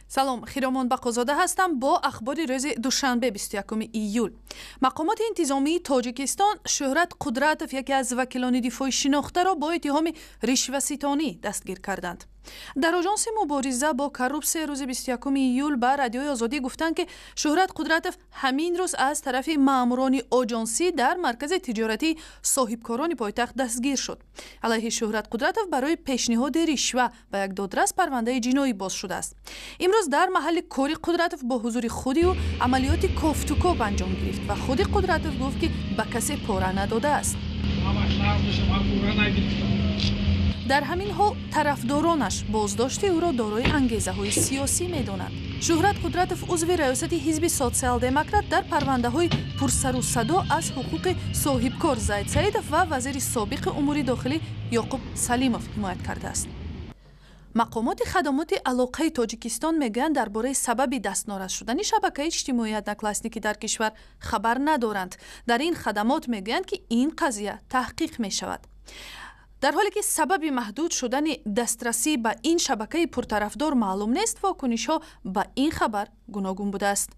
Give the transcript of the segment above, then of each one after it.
салом, хиромон бақозода ҳастам бо ахбори рӯзи душанбе 21 июл. Мақомоти интизомии Тоҷикистон Шӯҳрат Қудратов яке аз вакилони дифои шинохтаро бо иттиҳоми ришваситонӣ дастгир карданд. дар оҷонси мубориза бо коррупсия рӯзи 21 июл ба радиои Озодӣ гуфтанд ки Шӯҳрат Қудратов ҳамин рӯз аз тарафи маъмурони оҷонсӣ дар маркази тиҷоратии соҳибкорони пойтахт дастгир шуд. алайҳи Шӯҳрат Қудратов барои пешниҳоди ришва ба як додрас парвандаи ҷиноӣ боз шудааст. имрӯз дар маҳалли кори Қудратов бо ҳузури худи ӯ амалиёти кофтукоп анҷом гирифт ва худи Қудратов гуфт ки ба касе пора надодааст. дар ҳамин ҳол тарафдоронаш боздошти ӯро дорои ангезаҳои сиёсӣ медонанд. Шӯҳрат Қудратов узви раёсати ҳизби социал-демократ дар парвандаҳои пурсару садо аз ҳуқуқи соҳибкор Зайд Саидов ва вазири собиқи умури дохилӣ Ёқуб Салимов ҳимоят кардааст. мақомоти хадамоти алоқаи Тоҷикистон мегӯянд дар бораи сабаби дастнорас шудани шабакаи иҷтимоии Одноклассники дар кишвар хабар надоранд. дар ин хадамот мегӯянд ки ин қазия таҳқиқ мешавад. дар ҳоле ки сабаби маҳдуд шудани дастрасӣ ба ин шабакаи пуртарафдор маълум нест, вокунишҳо ба ин хабар гуногун будааст.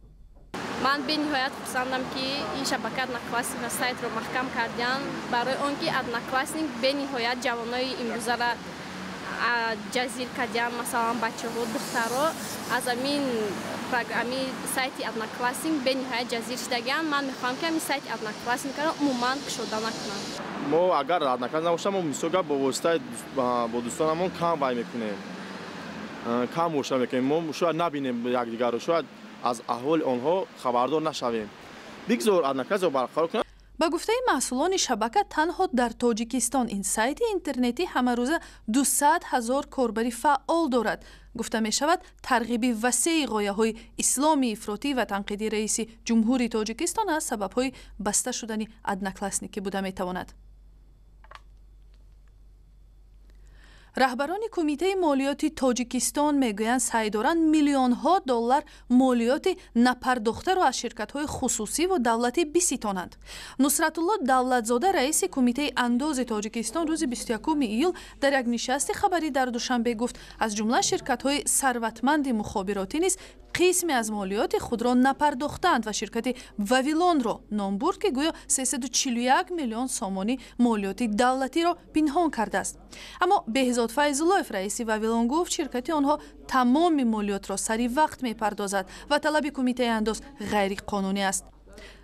ман бениҳоят хурсандам ки ин шабака Одноклассникиро сайтро маҳкам карданд, барои он ки Одноклассник бениҳоят ҷавонои имрӯзара ҷазир карданд, масалан бачаҳо, духтаро аз амин программи сайти Одноклассник бениҳоят ҷазир шудаганд. ман мехоҳам ки амин сайти Одноклассникиро умуман кушода накунанд. мо агар Одноклассник набошад, мо мисолга бо воситаи бо дӯстонамон кам вай мекунем, кам мушоҳида мекунем. мо шояд набинем якдигарро, шояд аз аҳволи онҳо хабардор нашавем. бигзор Одноклассникро барқарор кунад. ба гуфтаи масъулони шабака танҳо дар Тоҷикистон ин сайти интернетӣ ҳамарӯза 200 000 корбари фаъол дорад. гуфта мешавад тарғиби васеи ғояҳои исломи ифротӣ ва танқидии раиси ҷумҳури Тоҷикистон аз сабабҳои баста шудани Одноклассники буда метавонад. раҳбарони Кумитаи молиёти Тоҷикистон мегӯянд саъй доранд миллионҳо доллар молиёти напардохтаро аз ширкатҳои хусусӣ ва давлатӣ биситонанд. Нусратулло Давлатзода раиси Кумитаи андози Тоҷикистон рӯзи 21 июл дар як нишасти хабарӣ дар Душанбе гуфт, аз ҷумла ширкатҳои сарватманди мухобиротӣ низ қисме аз молиёти худро напардохтанд ва ширкати Вавилонро ном бурд ки гӯё 341 миллион сомонӣ молиёти давлатиро пинҳон кардааст. аммо Беҳзод Файзуллоев раиси Вавилон гуфт, ширкати онҳо тамоми молиётро сари вақт мепардозад ва талаби Кумитаи андоз ғайриқонунӣ аст.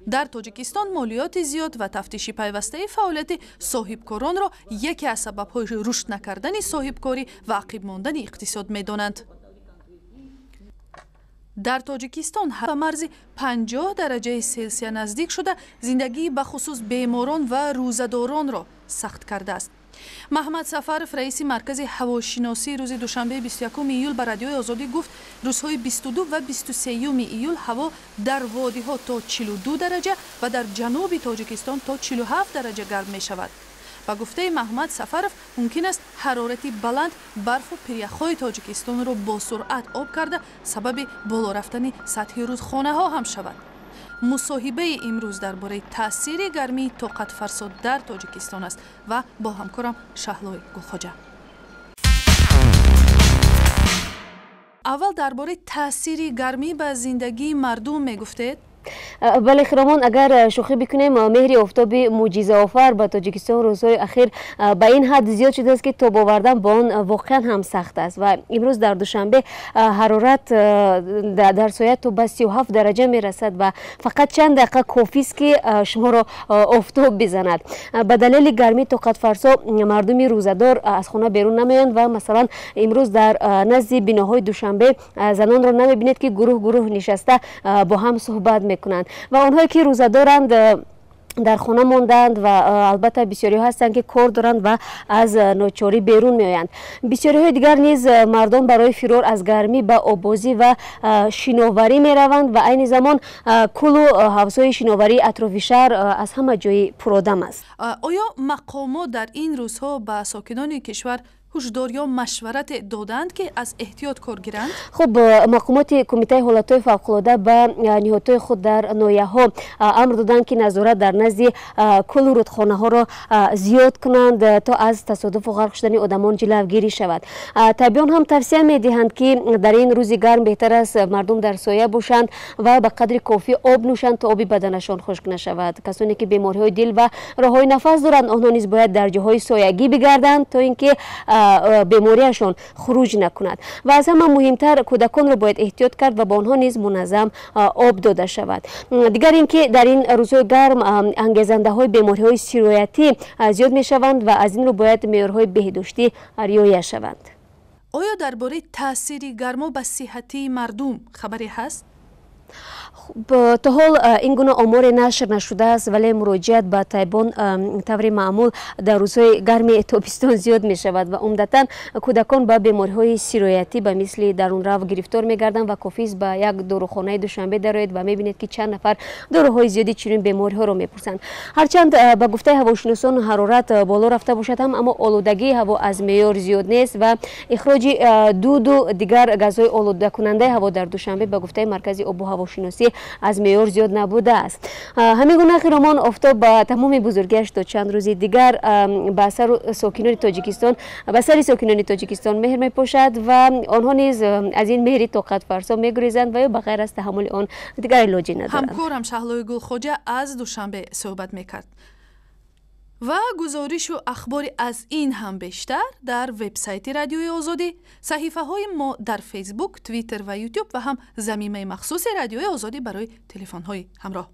дар Тоҷикистон молиёти зиёд ва тафтиши пайвастаи фаъолияти соҳибкоронро яке аз сабабҳои рушд накардани соҳибкорӣ ва ақиб мондани иқтисод медонанд. дар Тоҷикистон ба марзи 50 дараҷаи селсия наздик шуда зиндагии бахусус беморон ва рӯзадоронро сахт кардааст. Маҳмад Сафаров раиси маркази ҳавошиносӣ рӯзи душанбе 21 июл ба радиои Озодӣ гуфт, рӯзҳои 22 ва 23 июл ҳаво дар водиҳо то 42 дараҷа ва дар ҷануби Тоҷикистон то 47 дараҷа гарм мешавад. ба гуфтаи Маҳмад Сафаров мумкин аст ҳарорати баланд барфу пиряхҳои Тоҷикистонро бо суръат об карда сабаби боло рафтани сатҳи рӯдхонаҳо ҳам шавад. мусоҳибаи имрӯз дар бораи таъсири гармии тоқатфарсо дар Тоҷикистон аст ва бо ҳамкорам Шаҳлои Гулхоҷа. аввал дар бораи таъсири гармӣ ба зиндагии мардум мегуфтед? бале хиромон, агар шӯхӣ бикунем, меҳри офтоби мӯъҷизаофар ба Тоҷикистон рӯзҳои ахир ба ин ҳад зиёд шудааст ки тоб овардан ба он воқеан ҳам сахт аст ва имрӯз дар Душанбе ҳарорат дар соят то ба 37 дараҷа мерасад ва фақат чанд дақиқа кофист ки шуморо офтоб бизанад. ба далели гармӣ тоқатфарсо мардуми рӯзадор аз хона берун намеоянд ва масалан имрӯз дар назди биноҳои Душанбе занонро намебинед ки гурӯҳ нишаста бо ҳам суҳбат мекунанд ва онҳое ки рӯзадоранд дар хона монданд ва албатта бисёриҳо ҳастанд ки кор доранд ва аз ночорӣ берун меоянд. бисёриҳои дигар низ мардон барои фирор аз гармӣ ба обозӣ ва шиноварӣ мераванд ва айни замон кулу ҳавзҳои шиноварии атрофи шаҳр аз ҳама ҷои пуродам аст. оё мақомот дар ин рӯзҳо ба сокинони кишвар ҳушдор ё машварат доданд ки аз эҳтиёт кор гиранд? хуб, мақомоти кумитаи ҳолатҳои фавқулода ба ниҳодҳои худ дар ноҳияҳо амр доданд ки назорат дар назди кулу рудхонаҳоро зиёд кунанд то аз тасодуфу ғарқ шудани одамон ҷилавгирӣ шавад. Табиён ҳам тавсия медиҳанд ки дар ин рӯзи гарм беҳтар аст мардум дар соя бошанд ва ба қадри кофӣ об нӯшанд то оби баданашон хушк нашавад. Касоне ки бемориҳои дил ва роҳҳои нафас доранд, онҳо низ бояд дар ҷоҳои соягӣ бигарданд то ин ки бемориашон хуруҷ накунад. Ва аз ҳама муҳимтар, кӯдаконро бояд эҳтиёт кард ва ба онҳо низ муназзам об дода шавад. Дигар ин ки дар ин рӯзҳои гарм ангезандаҳои бемориҳои сироятӣ зиёд мешаванд ва аз ин рӯ бояд меъёрҳои беҳдоштӣ риоя шаванд. оё дар бораи таъсири гармо ба сиҳатии мардум хабаре ҳаст? то ҳол ин гуна оморе нашр нашудааст, вале муроҷиат ба тайбон таври маъмул дар рӯзҳои гарми тобистон зиёд мешавад ва умдатан кӯдакон ба бемориҳои сироятӣ ба мисли дарунрав гирифтор мегарданд ва кофист ба як дорухонаи душанбе дароед ва мебинед ки чанд нафар дороҳои зиёди чунин бемориҳоро мепурсанд. Ҳарчанд ба гуфтаи ҳавошиносон ҳарорат боло рафта бошад ҳам, аммо олудагии ҳаво аз меъёр зиёд нест ва ихроҷи дуду дигар газҳои олудакунандаи ҳаво дар душанбе ба гуфтаи маркази обу ҳавошиносӣ аз меъёр зиёд набудааст. ҳамин гуна хиромон офтоб ба тамоми бузургиаш то чанд рӯзи дигар ба сари сокинони Тоҷикистон меҳр мепошад ва онҳо низ аз ин меҳри тоқатфарсо мегурезанд ва ё ба ғайр аз таҳаммули он дигар илоҷи надоранд. ҳамкорам Шаҳлои Гулхоҷа аз Душанбе суҳбат мекард. ва гузоришу ахбори аз ин ҳам бештар дар вебсайти Радиои Озодӣ, саҳифаҳои мо дар Фейсбук, Твиттер ва Ютуб ва ҳам заминаи махсуси Радиои Озодӣ барои телефонҳои ҳамроҳ.